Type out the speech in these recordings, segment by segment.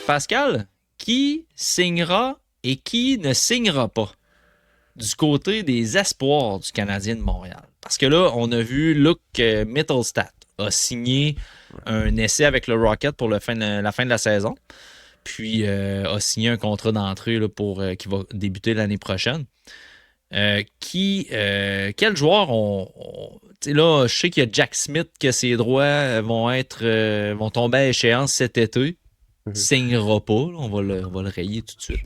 Pascal, qui signera et qui ne signera pas du côté des espoirs du Canadien de Montréal? Parce que là, on a vu Luke Mittelstadt a signé un essai avec le Rocket pour la fin de la saison, puis a signé un contrat d'entrée là, qui va débuter l'année prochaine. Quel joueur là, je sais qu'il y a Jack Smith que ses droits vont tomber à échéance cet été. Signera pas, là, on va le rayer tout de suite.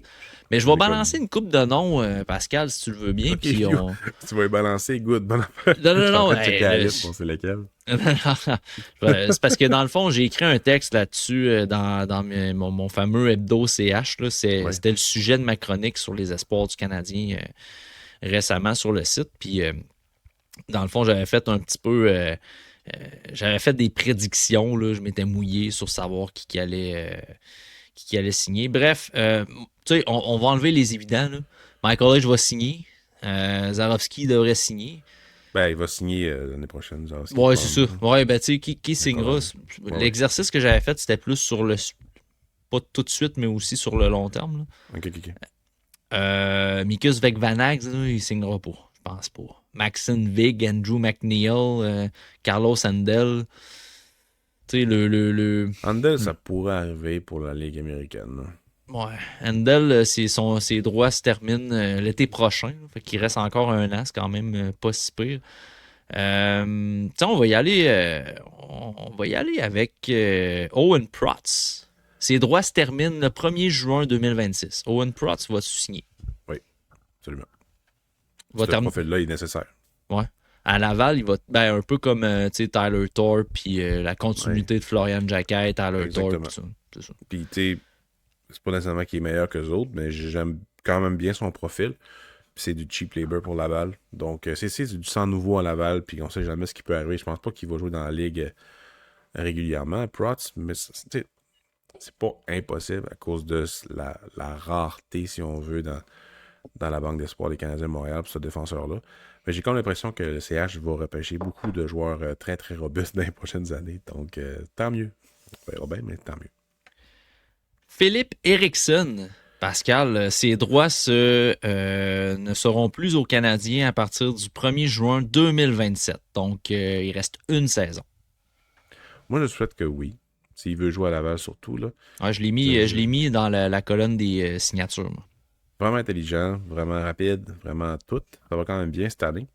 Mais je vais balancer une coupe de noms, Pascal, si tu le veux bien. Ok, Puis on... tu vas y balancer, good, bonne affaire. Non, Je suis en non, train de checker la liste, on sait lequel. C'est parce que dans le fond, j'ai écrit un texte là-dessus dans mon fameux hebdo CH. Là, c'était le sujet de ma chronique sur les espoirs du Canadien récemment sur le site. Puis dans le fond, j'avais fait un petit peu... j'avais fait des prédictions. Là, je m'étais mouillé sur savoir qui allait signer. Bref, tu sais, on va enlever les évidents. Là. Michael Edge va signer. Zarovski devrait signer. Ben, il va signer l'année prochaine. Zarovski, ouais, c'est ça. Ouais, ben, tu sais, qui signera? L'exercice que j'avais fait, c'était plus sur le... Pas tout de suite, mais aussi sur le long terme. Là. OK. Mikus Vekvanags, il signera pas. Je pense pas. Maxine Vig, Andrew McNeil, Carlos Handel. Tu sais, le... Handel, ça pourrait arriver pour la Ligue américaine. Là. Ouais. Handel, ses droits se terminent l'été prochain. Là, fait qu'il reste encore un an. C'est quand même pas si pire. On va y aller. On va y aller avec Owen Protz. Ses droits se terminent le 1er juin 2026. Owen Protz va signer. Oui, absolument. Ce profil-là est nécessaire. Ouais. À Laval, il va un peu comme Tyler Thorpe puis la continuité de Florian Jacquet, Tyler Thorpe. C'est ça. Puis, tu sais, c'est pas nécessairement qu'il est meilleur que les autres, mais j'aime quand même bien son profil. Puis c'est du cheap labor pour Laval. Donc, c'est du sang nouveau à Laval, puis on sait jamais ce qui peut arriver. Je pense pas qu'il va jouer dans la Ligue régulièrement, Protz, mais c'est pas impossible à cause de la rareté, si on veut, dans la banque d'espoir des Canadiens de Montréal pour ce défenseur-là. Mais j'ai comme l'impression que le CH va repêcher beaucoup de joueurs très, très robustes dans les prochaines années. Donc, tant mieux. On verra bien, mais tant mieux. Philippe Eriksson, Pascal, ses droits ne seront plus aux Canadiens à partir du 1er juin 2027. Donc, il reste une saison. Moi, je souhaite que oui. S'il veut jouer à Laval, surtout. Là. Ouais, je l'ai mis dans la colonne des signatures. Moi. Vraiment intelligent, vraiment rapide, vraiment tout. Ça va quand même bien cette année.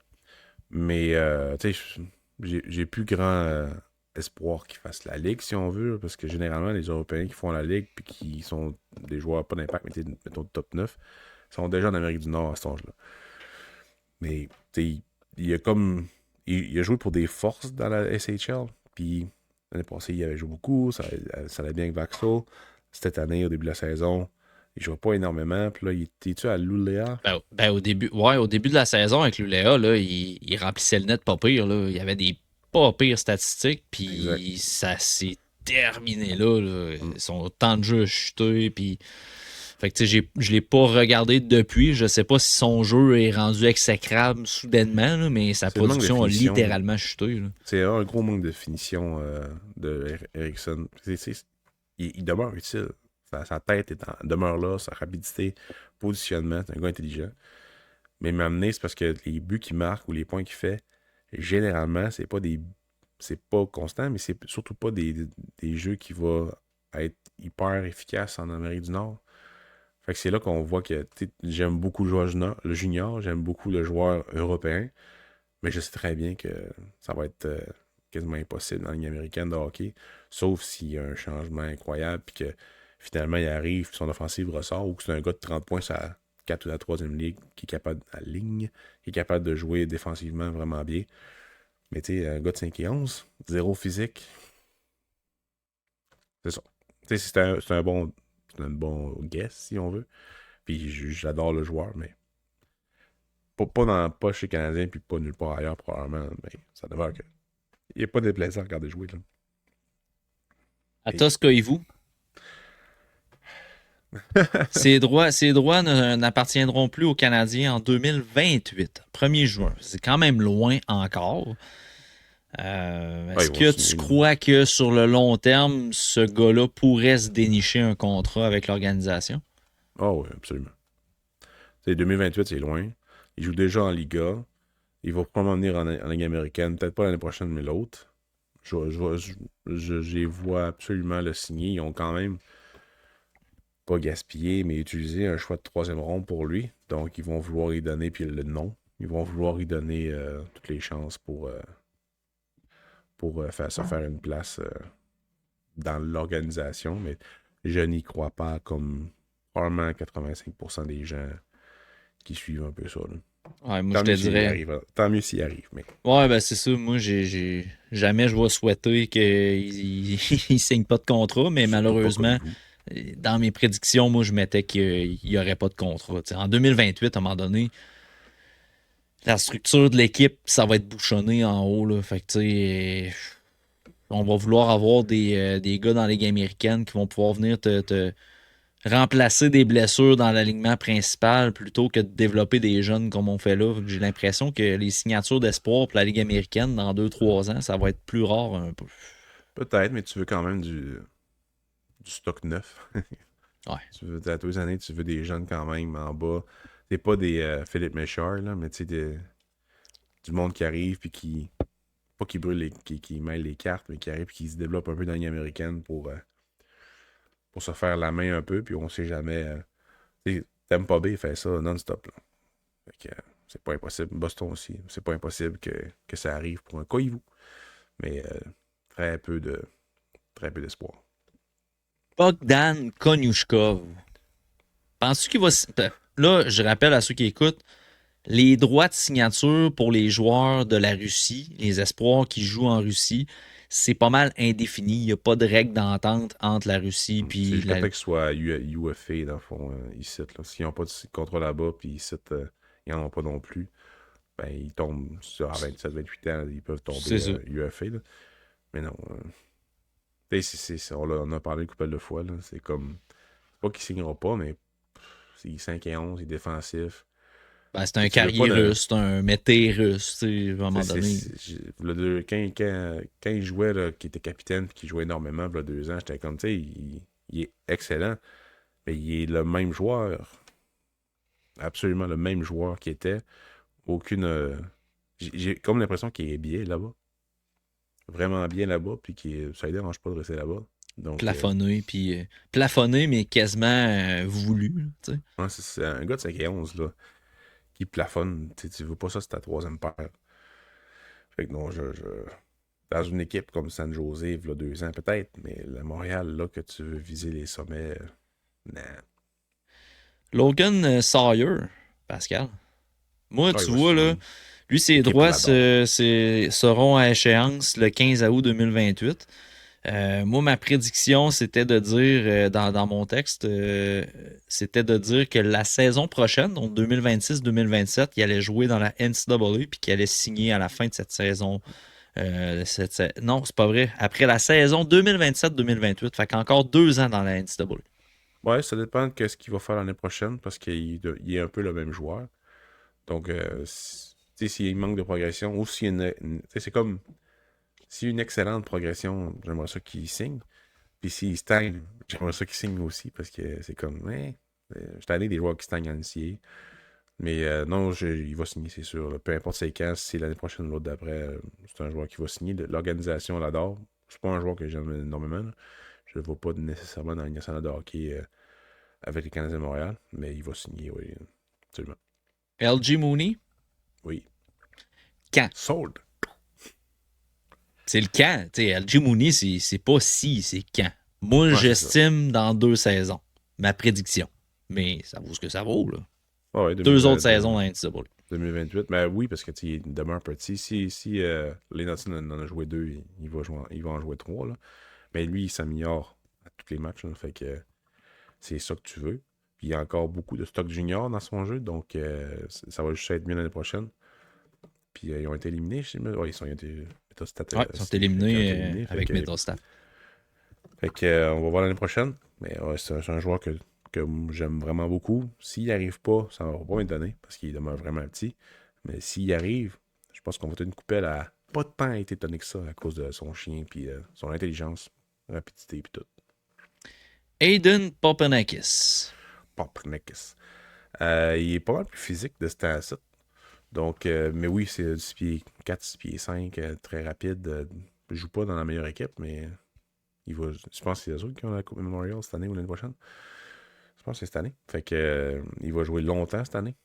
Mais, tu sais, j'ai plus grand espoir qu'il fasse la Ligue, si on veut, parce que généralement, les Européens qui font la Ligue puis qui sont des joueurs pas d'impact, mais mettons top 9, sont déjà en Amérique du Nord à cet âge-là. Mais, tu sais, il a joué pour des forces dans la SHL, puis l'année passée, il avait joué beaucoup, ça allait bien avec Vaxel. Cette année, au début de la saison, il jouait pas énormément. Puis là, il était-tu à Luleå? Au début de la saison avec Luleå, là, il remplissait le net pas pire. Là. Il y avait des pas pires statistiques. Puis ça s'est terminé là. Son temps de jeu a chuté. Puis... Fait que, je ne l'ai pas regardé depuis. Je sais pas si son jeu est rendu exécrable soudainement, là, mais sa production a littéralement chuté. Là. C'est un gros manque de finition de Eriksson. Il demeure utile. Sa tête demeure là, sa rapidité, positionnement, c'est un gars intelligent. Mais m'amener, c'est parce que les buts qu'il marque ou les points qu'il fait, généralement, c'est pas constant, mais c'est surtout pas des jeux qui vont être hyper efficaces en Amérique du Nord. Fait que c'est là qu'on voit que j'aime beaucoup le junior, j'aime beaucoup le joueur européen, mais je sais très bien que ça va être quasiment impossible dans la ligne américaine de hockey, sauf s'il y a un changement incroyable, puis que finalement, il arrive, son offensive ressort, ou que c'est un gars de 30 points sur la 4 ou la 3e ligue, qui est capable, à la ligne, qui est capable de jouer défensivement vraiment bien. Mais tu sais, un gars de 5 et 11, zéro physique, c'est ça. Tu sais, c'est un bon guess, si on veut. Puis j'adore le joueur, mais pas chez les Canadiens, puis pas nulle part ailleurs, probablement. Mais ça demeure que il n'y a pas de plaisir à regarder jouer, là. Atoskoivu. Ces droits n'appartiendront plus aux Canadiens en 2028, 1er juin. C'est quand même loin encore. Ouais, Est-ce ils vont que tu signer. crois que sur le long terme, ce gars-là pourrait se dénicher un contrat avec l'organisation? Ah oui, absolument. 2028, c'est loin. Il joue déjà en Liga. Il va probablement venir en Ligue américaine. Peut-être pas l'année prochaine, mais l'autre. J'y vois absolument le signer. Ils ont quand même pas gaspillé, mais utilisé un choix de troisième ronde pour lui. Donc, ils vont vouloir y donner, puis le nom. Ils vont vouloir y donner toutes les chances pour se faire une place dans l'organisation. Mais je n'y crois pas comme probablement 85% des gens qui suivent un peu ça. Là. Ouais, moi, je Tant te mieux s'il y dirais. arrive. Tant mieux s'il y arrive. Mais Ouais, ben c'est ça. Moi, jamais je vais souhaiter qu'il il signe pas de contrat, mais surtout pas comme malheureusement, vous. dans mes prédictions, moi, je mettais qu'il n'y aurait pas de contrat. T'sais, en 2028, à un moment donné, la structure de l'équipe, ça va être bouchonné en haut. Là. Fait que, tu sais, on va vouloir avoir des gars dans la Ligue américaine qui vont pouvoir venir te remplacer des blessures dans l'alignement principal plutôt que de développer des jeunes comme on fait là. J'ai l'impression que les signatures d'espoir pour la Ligue américaine dans 2 3 ans, ça va être plus rare un peu. Peut-être, mais tu veux quand même du stock neuf. Ouais. Tu veux, à 2 années, tu veux des jeunes quand même en bas. C'est pas des Philippe Méchard, là, mais tu sais, du monde qui arrive puis qui. Pas qui brûle qui mêle les cartes, mais qui arrive et qui se développe un peu dans la ligne américaine pour se faire la main un peu, puis on sait jamais. Tampa Bay fait ça non-stop. Là. Fait que, c'est pas impossible. Boston aussi. C'est pas impossible que ça arrive pour un Koivu. Mais très peu de très peu d'espoir. Bogdan Konyushkov. Penses-tu qu'il va. Là, je rappelle à ceux qui écoutent, les droits de signature pour les joueurs de la Russie, les espoirs qui jouent en Russie, c'est pas mal indéfini. Il n'y a pas de règle d'entente entre la Russie C'est puis jusqu'à la. temps qu'ils soient UFA, dans le fond, ici. Là. S'ils n'ont pas de contrat là-bas, puis ici, ils n'en ont pas non plus, ben, ils tombent sur à 27-28 ans, ils peuvent C'est tomber ça. UFA. Là. Mais non. On a parlé une couple de fois. Là. C'est comme. Pas qu'ils signeront pas, mais c'est 5 et 11, il est défensif. Ben, c'est Et un tu veux pas carrier de. russe, c'est un mété russe, tu sais, à un moment donné. Quand il jouait, là, qui était capitaine puis qui jouait énormément, il y a 2 ans, j'étais comme, tu sais, il est excellent, mais il est le même joueur, absolument le même joueur qui était. Aucune. J'ai comme l'impression qu'il est bien là-bas, vraiment bien là-bas, puis ça ne dérange pas de rester là-bas. Donc, Plafonné, puis plafonné, mais quasiment voulu, là, tu sais. ouais, c'est un gars de 5 et 11 là, qui plafonne. Tu veux pas ça, c'est ta troisième paire. Fait que non, dans une équipe comme San Jose, il y a 2 ans peut-être, mais le Montréal, là, que tu veux viser les sommets, non. Logan Sawyer, Pascal. Moi, Ah, il tu va vois, là, signer. lui, ses L'équipe droits l'adore. seront à échéance le 15 août 2028. Moi, ma prédiction, c'était de dire, dans mon texte, c'était de dire que la saison prochaine, donc 2026-2027, il allait jouer dans la NCAA puis qu'il allait signer à la fin de cette saison. Non, c'est pas vrai. Après la saison 2027-2028, fait qu'encore 2 ans dans la NCAA. Ouais, ça dépend de ce qu'il va faire l'année prochaine parce qu'il est un peu le même joueur. Donc, tu sais, s'il manque de progression ou s'il y a tu sais, c'est comme s'il y a une excellente progression, j'aimerais ça qu'il signe. Puis s'il stagne, j'aimerais ça qu'il signe aussi parce que c'est comme, ouais, je allé des joueurs qui stagnent en NCAA. Mais non, il va signer, c'est sûr. Là. Peu importe c'est quand, si c'est l'année prochaine ou l'autre d'après, c'est un joueur qui va signer. L'organisation l'adore. C'est pas un joueur que j'aime énormément. Là. Je le vois pas nécessairement dans la Ligue nationale de hockey avec les Canadiens de Montréal, mais il va signer, oui. Absolument. LG Mooney, Oui. quand? Sold. C'est le quand. Tu sais, LG Mooney, c'est pas si, c'est quand. Moi, Ouais, c'est ça. j'estime dans 2 saisons. Ma prédiction. Mais ça vaut ce que ça vaut, là. Ah ouais, 2 autres saisons dans NCAA. 2028. Mais oui, parce que il demeure petit. Si les Nations en a joué 2, il va en jouer 3. Là. Mais lui, il s'améliore à tous les matchs. Là, fait que c'est ça que tu veux. Puis il y a encore beaucoup de stock junior dans son jeu, donc ça va juste être mieux l'année prochaine. Puis ils ont été éliminés, je sais pas. Ouais, ils ont été Metastat, Ouais, ils sont qui ont été éliminés éliminés. avec Middlestat. Fait que, on va voir l'année prochaine. Mais ouais, c'est un joueur que j'aime vraiment beaucoup. S'il n'y arrive pas, ça ne va pas m'étonner parce qu'il demeure vraiment petit. Mais s'il arrive, je pense qu'on va être une coupelle pas tant été étonné que ça à cause de son chien, puis son intelligence, rapidité, puis tout. Aiden Papanakis. Papanakis. Il est pas mal plus physique de ce temps-ci. Donc, mais oui, c'est 6 pieds 4, 6 pieds 5, très rapide. Il joue pas dans la meilleure équipe, mais je pense que c'est eux autres qui ont la Coupe Memorial cette année ou l'année prochaine. Je pense que c'est cette année. Fait que il va jouer longtemps cette année.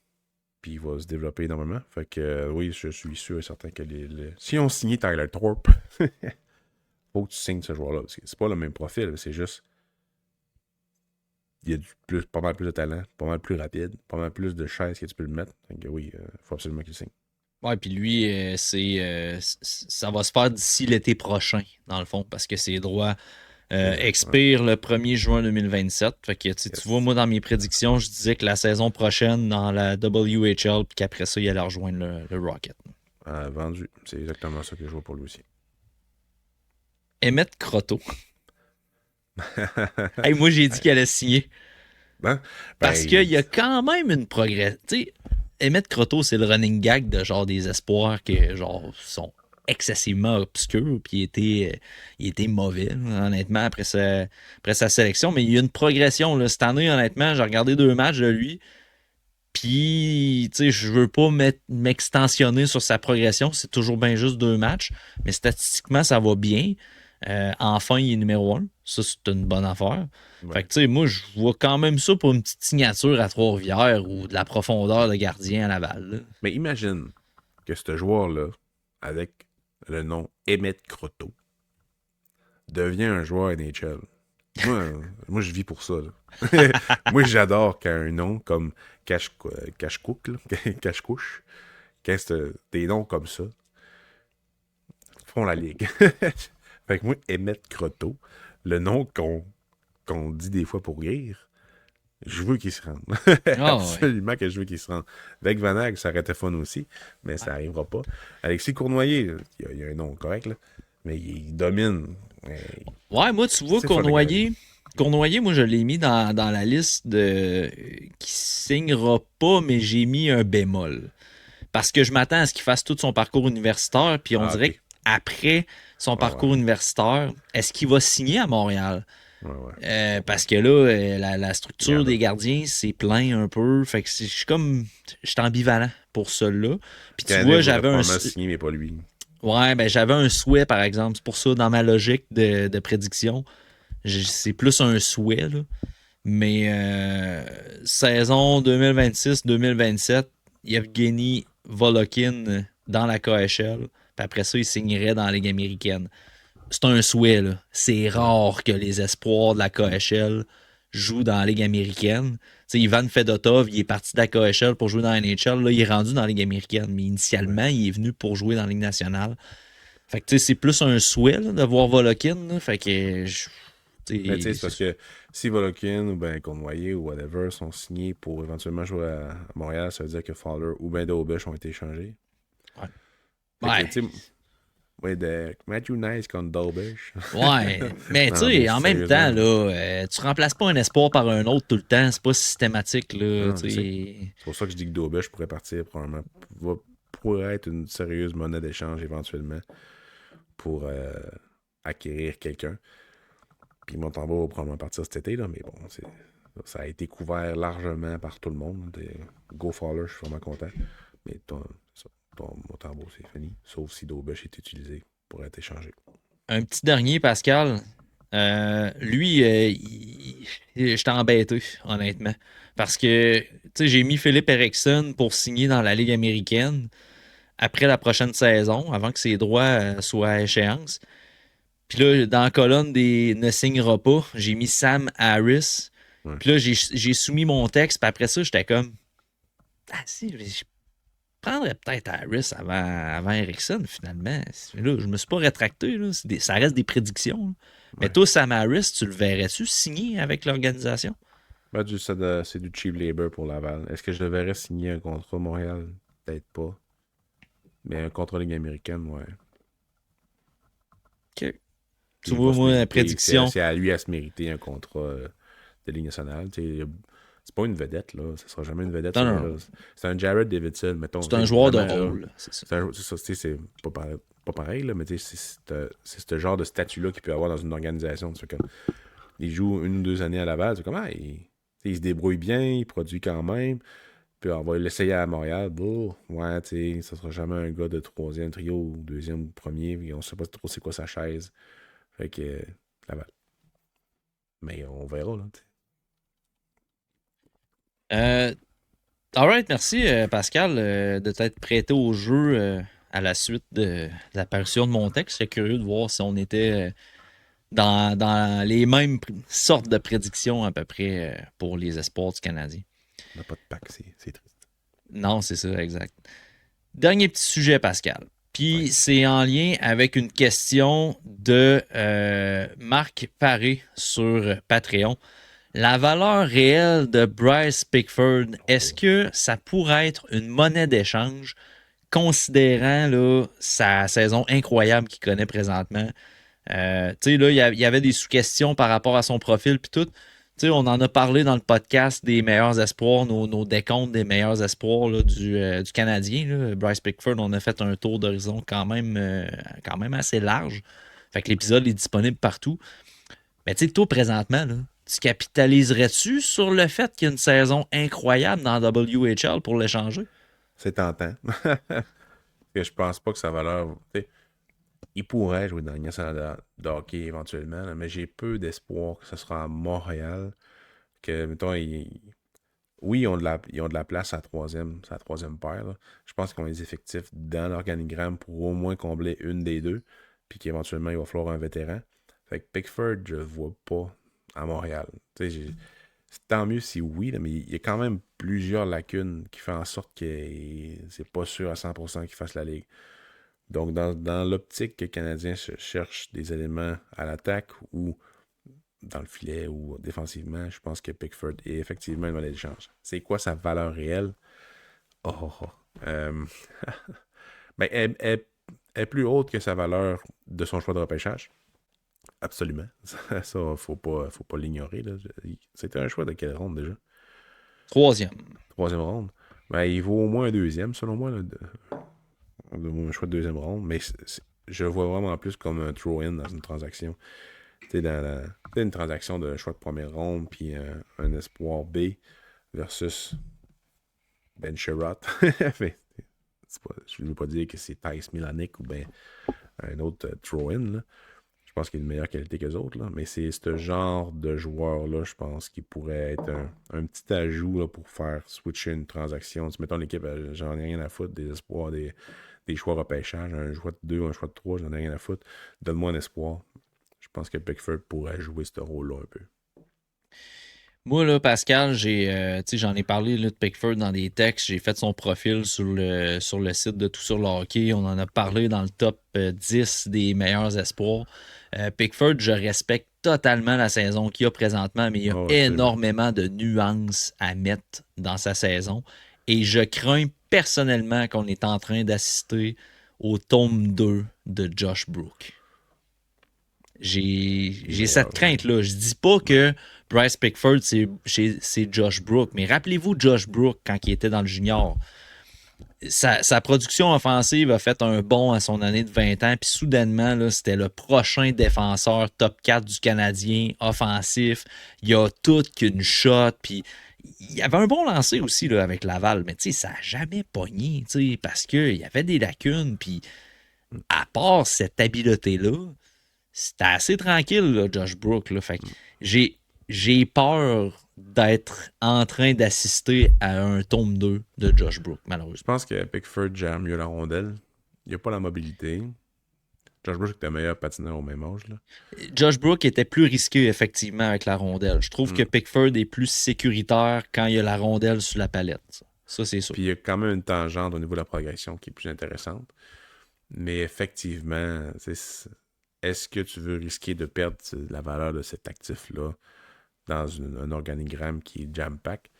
Puis il va se développer énormément. Fait que oui, je suis sûr et certain que si on signait Tyler Thorpe, faut que tu signes ce joueur-là. C'est pas le même profil, c'est juste. Il y a pas mal plus de talent, pas mal plus rapide, pas mal plus de chaises que tu peux le mettre. Donc oui, il faut absolument qu'il signe. Ouais, puis lui, ça va se faire d'ici l'été prochain, dans le fond, parce que ses droits expirent le 1er juin 2027. Fait que tu vois, moi, dans mes prédictions, je disais que la saison prochaine, dans la WHL, puis qu'après ça, il allait rejoindre le Rocket. Vendu. C'est exactement ça que je vois pour lui aussi. Emmett Croteau. Hey, moi, j'ai dit qu'il allait signer. Parce qu'il y a quand même une progression. Tu sais, Emmett Croteau, c'est le running gag de genre des espoirs qui genre sont excessivement obscurs, puis il était mauvais, honnêtement, après sa sélection. Mais il y a une progression. Là. Cette année, honnêtement, j'ai regardé 2 matchs de lui. Puis, tu sais, je veux pas m'extensionner sur sa progression. C'est toujours bien juste 2 matchs. Mais statistiquement, ça va bien. Enfin, il est numéro 1. Ça, c'est une bonne affaire. Ouais. Fait que, tu sais, moi, je vois quand même ça pour une petite signature à Trois-Rivières ou de la profondeur de gardien à Laval. Là. Mais imagine que ce joueur-là, avec le nom Emmett Croteau, devient un joueur NHL. Moi, je vis pour ça. Moi, j'adore quand un nom comme Cache-Couche, des noms comme ça font la ligue. Fait que moi, Emmett Croteau, le nom qu'on dit des fois pour rire, je veux qu'il se rende. Absolument que je veux qu'il se rende. Avec Vanag, ça aurait été fun aussi, mais ça n'arrivera pas. Alexis Cournoyer, il y a un nom correct, là, mais il domine. Ouais, moi, tu vois, Cournoyer, moi, je l'ai mis dans la liste qui signera pas, mais j'ai mis un bémol. Parce que je m'attends à ce qu'il fasse tout son parcours universitaire, puis on dirait qu'après son parcours universitaire, est-ce qu'il va signer à Montréal? Ouais. Parce que là, la structure des gardiens, c'est plein un peu. Fait que je suis ambivalent pour cela. Puis tu vois, j'avais un. Signé, mais pas lui. Ouais, ben j'avais un souhait, par exemple. C'est pour ça, dans ma logique de prédiction, c'est plus un souhait. Là. Mais saison 2026-2027, Yevgeny Volokin dans la KHL. Puis après ça, il signerait dans la Ligue américaine. C'est un souhait, là. C'est rare que les espoirs de la KHL jouent dans la Ligue américaine. T'sais, Ivan Fedotov, il est parti de la KHL pour jouer dans la NHL. Là, il est rendu dans la Ligue américaine. Mais initialement, il est venu pour jouer dans la Ligue nationale. Fait que c'est plus un souhait là, de voir Volokin. Là. Fait que. C'est parce que si Volokin ou ben Cournoyer ou whatever sont signés pour éventuellement jouer à Montréal, ça veut dire que Fowler ou ben Daubesh ont été échangés. Ouais. Oui, de Matthew Nice contre Daubesh. Ouais, mais tu sais, en même temps, là, tu remplaces pas un espoir par un autre tout le temps. C'est pas systématique. Là, c'est pour ça que je dis que Daubesh pourrait partir probablement. Pourrait être une sérieuse monnaie d'échange éventuellement pour acquérir quelqu'un. Puis Montembeau va probablement partir cet été, là, mais bon, ça a été couvert largement par tout le monde. Go Fowler, je suis vraiment content. Mais ton Montembeau, c'est fini. Sauf si Daubesh est utilisé pour être échangé. Un petit dernier, Pascal. Lui, j'étais embêté, honnêtement. Parce que j'ai mis Philippe Eriksson pour signer dans la Ligue américaine après la prochaine saison, avant que ses droits soient à échéance. Puis là, dans la colonne des ne signera pas, j'ai mis Sam Harris. Ouais. Puis là, j'ai soumis mon texte. Puis après ça, j'étais comme si, je prendrais peut-être Harris avant Eriksson, finalement. Là, je me suis pas rétracté. Là. Ça reste des prédictions. Ouais. Mais toi, Sam Harris, tu le verrais-tu signer avec l'organisation? Ben, c'est du cheap labor pour Laval. Est-ce que je le verrais signer un contrat Montréal? Peut-être pas. Mais un contrat Ligue américaine, ouais. OK. Tu vois, moi, la prédiction. C'est à lui à se mériter un contrat de Ligue nationale. C'est pas une vedette, là. Ça sera jamais une vedette. Non. C'est un Jared Davidson, mettons. C'est un joueur de rôle. C'est ça. C'est pas pas pareil, là, mais c'est ce genre de statut-là qu'il peut avoir dans une organisation. Tu sais, comme, il joue 1 ou 2 années à Laval, tu sais, comment il se débrouille bien, il produit quand même. Puis on va l'essayer à Montréal. Bon, ouais, tu sais, ça sera jamais un gars de 3e trio ou 2e ou 1er. Puis on sait pas trop c'est quoi sa chaise. Fait que, Laval. Mais on verra, là, tu sais. Alright, merci Pascal de t'être prêté au jeu à la suite de l'apparition de mon texte. J'étais curieux de voir si on était dans les mêmes sortes de prédictions à peu près pour les espoirs du Canadien. On n'a pas de pack, c'est triste. Non, c'est ça, exact. Dernier petit sujet, Pascal. Puis c'est en lien avec une question de Marc Paré sur Patreon. La valeur réelle de Bryce Pickford, est-ce que ça pourrait être une monnaie d'échange, considérant là, sa saison incroyable qu'il connaît présentement? Tu sais, là, il y avait des sous-questions par rapport à son profil, puis tout. Tu sais, on en a parlé dans le podcast des meilleurs espoirs, nos décomptes des meilleurs espoirs là, du Canadien. Là. Bryce Pickford, on a fait un tour d'horizon quand même assez large. Fait que l'épisode est disponible partout. Mais tu sais, toi, présentement, là, tu capitaliserais-tu sur le fait qu'il y a une saison incroyable dans WHL pour l'échanger? C'est tentant. Que je pense pas que sa valeur. Il pourrait jouer dans le national de hockey éventuellement, là, mais j'ai peu d'espoir que ce sera à Montréal. Que, mettons, oui, ils ont de la place à sa troisième paire. Là. Je pense qu'ils ont les effectifs dans l'organigramme pour au moins combler une des deux, puis qu'éventuellement, il va falloir un vétéran. Fait que Pickford, je le vois pas à Montréal. Tant mieux si oui, là, mais il y a quand même plusieurs lacunes qui font en sorte que c'est pas sûr à 100% qu'il fasse la Ligue. Donc, dans l'optique que le Canadien cherche des éléments à l'attaque ou dans le filet ou défensivement, je pense que Pickford est effectivement une monnaie d'échange. C'est quoi sa valeur réelle? Oh, oh, oh. Ben, elle est plus haute que sa valeur de son choix de repêchage. Absolument. Ça, faut pas l'ignorer. Là. C'était un choix de quelle ronde déjà? Troisième. Troisième ronde. Ben, il vaut au moins un deuxième, selon moi. Là, un choix de deuxième ronde. Mais je le vois vraiment plus comme un throw-in dans une transaction. Tu sais, une transaction de choix de première ronde, puis un espoir B versus Ben Sherratt. Je ne veux pas dire que c'est Thijs Milanic ou ben un autre throw-in. Là. Je pense qu'il a une meilleure qualité que les autres, là. Mais c'est ce genre de joueur-là, je pense, qui pourrait être un petit ajout là, pour faire switcher une transaction. Si mettons l'équipe, j'en ai rien à foutre, des espoirs, des choix repêchage, un choix de 2, un choix de 3, j'en ai rien à foutre. Donne-moi un espoir. Je pense que Pickford pourrait jouer ce rôle-là un peu. Moi, là, Pascal, j'en ai parlé là, de Pickford dans des textes. J'ai fait son profil sur le site de Tout sur le hockey. On en a parlé dans le top 10 des meilleurs espoirs. Pickford, je respecte totalement la saison qu'il a présentement, mais il y a énormément de nuances à mettre dans sa saison. Et je crains personnellement qu'on est en train d'assister au tome 2 de Josh Brook. J'ai cette crainte-là. Je dis pas que Bryce Pickford, c'est Josh Brook, mais rappelez-vous Josh Brook quand il était dans le junior. Sa production offensive a fait un bond à son année de 20 ans, puis soudainement, là, c'était le prochain défenseur top 4 du Canadien, offensif. Il a tout qu'une shot, puis il avait un bon lancer aussi là, avec Laval, mais ça n'a jamais pogné, parce qu'il y avait des lacunes, puis à part cette habileté-là, c'était assez tranquille, là, Josh Brook. Là. Fait que j'ai peur d'être en train d'assister à un tome 2 de Josh Brook, malheureusement. Je pense que Pickford gère mieux la rondelle. Il n'a pas la mobilité. Josh Brook était meilleur patineur au même âge. Là. Josh Brook était plus risqué, effectivement, avec la rondelle. Je trouve que Pickford est plus sécuritaire quand il y a la rondelle sur la palette. Ça, c'est sûr. Puis il y a quand même une tangente au niveau de la progression qui est plus intéressante. Mais effectivement, est-ce que tu veux risquer de perdre la valeur de cet actif-là dans un organigramme qui est jam-pack?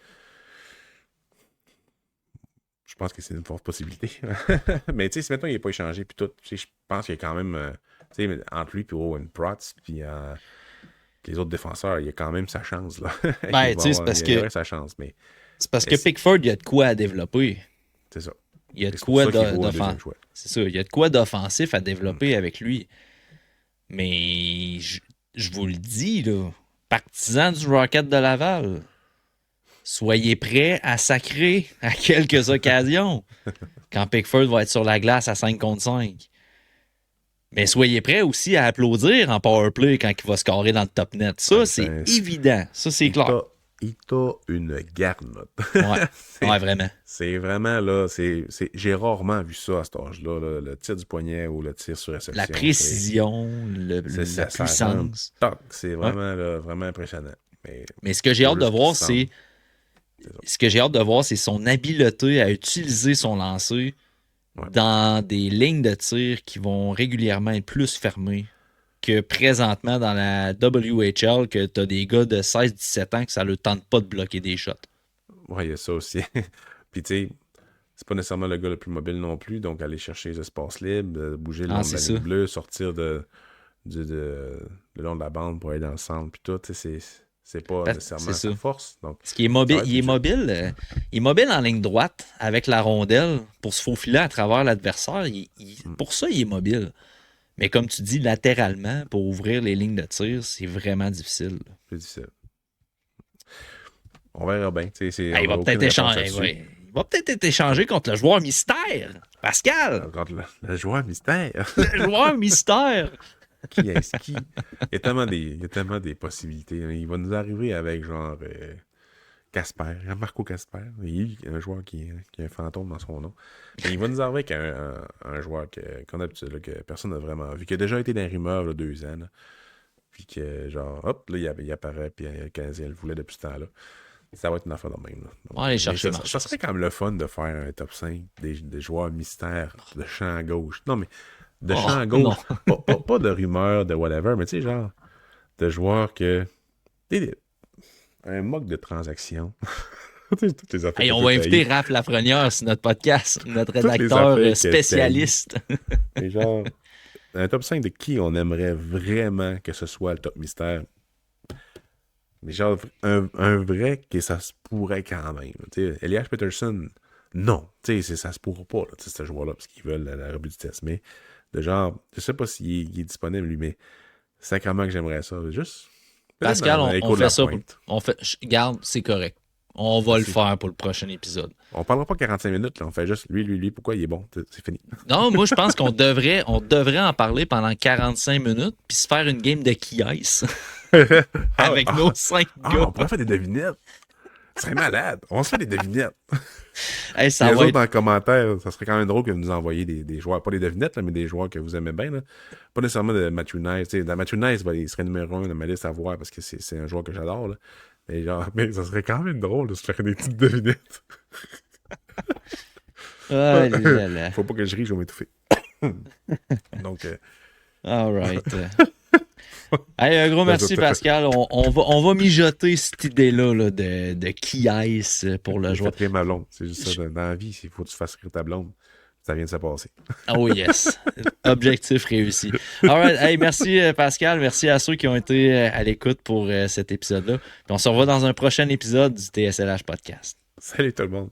Je pense que c'est une forte possibilité. Mais tu sais, si maintenant il n'est pas échangé, puis tout, je pense qu'il y a quand même, entre lui et Owen Protz, puis les autres défenseurs, il y a quand même sa chance. Là. Ben, tu sais, c'est parce que. Sa chance, mais c'est parce que Pickford, il y a de quoi à développer. C'est ça. Il y a de C'est quoi pour ça qu'il vaut un deuxième d'offensif. choix. C'est ça, il y a de quoi d'offensif à développer avec lui. Mais je vous le dis, là, partisans du Rocket de Laval, soyez prêts à sacrer à quelques occasions quand Pickford va être sur la glace à 5 contre 5. Mais soyez prêts aussi à applaudir en powerplay quand il va scorer dans le top net. Ça, c'est évident. Ça, c'est clair. Il t'a une garnotte. Ouais, vraiment. C'est vraiment là, j'ai rarement vu ça à cet âge-là, là, le tir du poignet ou le tir sur réception. La précision, la puissance. C'est vraiment, là, vraiment impressionnant. Mais ce que j'ai hâte de voir, c'est son habileté à utiliser son lancer dans des lignes de tir qui vont régulièrement être plus fermées que présentement dans la WHL, que tu as des gars de 16-17 ans que ça ne leur tente pas de bloquer des shots. Oui, il y a ça aussi. Puis tu sais, c'est pas nécessairement le gars le plus mobile non plus, donc aller chercher les espaces libres, bouger le long de la ligne bleue, sortir le long de la bande pour aller dans le centre, puis tout, c'est pas nécessairement sa force. Donc, ce qui est mobile, il est mobile en ligne droite avec la rondelle pour se faufiler à travers l'adversaire. Pour ça, il est mobile. Mais comme tu dis, latéralement, pour ouvrir les lignes de tir, c'est vraiment difficile. C'est difficile. On verra bien. Il va peut-être être échangé contre le joueur mystère. Pascal! Contre le joueur mystère. Le joueur mystère! Qui est-ce qui? Il y a tellement des possibilités. Il va nous arriver avec genre Casper, Marco Casper. Il y a un joueur qui a un fantôme dans son nom. Mais il va nous arriver avec un joueur qu'on a l'habitude, que personne n'a vraiment vu, qui a déjà été dans les rumeurs là, 2 ans. Là. Puis que genre, hop, là, il apparaît, puis le Canadien le voulait depuis ce temps-là. Ça va être une affaire de même. Là. Donc, aller chercher ça serait quand même le fun de faire un top 5 des joueurs mystères de champ gauche. Non, mais de champ gauche. Pas de rumeurs, de whatever, mais tu sais, genre, de joueurs que. Un mock de transaction. Hey, on va inviter Raph Lafrenière sur notre podcast, notre rédacteur spécialiste. Et genre, un top 5 de qui on aimerait vraiment que ce soit le top mystère. Mais genre, un vrai que ça se pourrait quand même. Elias Peterson, non. Ça se pourra pas, là, ce joueur-là, parce qu'ils veulent la rebut du test. Mais de genre, je sais pas s'il est disponible, lui, mais sacrément que j'aimerais ça. Juste. Pascal, on fait ça. Garde, c'est correct. On va le faire pour le prochain épisode. On parlera pas 45 minutes, là. On fait juste lui, pourquoi il est bon. C'est fini. Non, moi, je pense qu'on devrait en parler pendant 45 minutes puis se faire une game de qui ice avec nos 5 gars. On pourrait faire des devinettes. C'est malade. On se fait des devinettes. Hey, ça va être... dans les commentaires, ça serait quand même drôle que vous nous envoyiez des joueurs, pas des devinettes, là, mais des joueurs que vous aimez bien. Là. Pas nécessairement de Matthew Nice. Dans Matthew Nice, il serait numéro 1 de ma liste à voir parce que c'est un joueur que j'adore. Là. Mais genre, mais ça serait quand même drôle de se faire des petites devinettes. Faut pas que je rie, je vais m'étouffer. Donc. All right. Hey, un gros merci, Pascal. On va mijoter cette idée-là là, de qui est pour le joueur. Ma blonde. C'est juste ça. Dans la vie, il faut que tu fasses rire ta blonde. Ça vient de se passer. Oh yes. Objectif réussi. All right. Hey, merci, Pascal. Merci à ceux qui ont été à l'écoute pour cet épisode-là. Puis on se revoit dans un prochain épisode du TSLH Podcast. Salut tout le monde.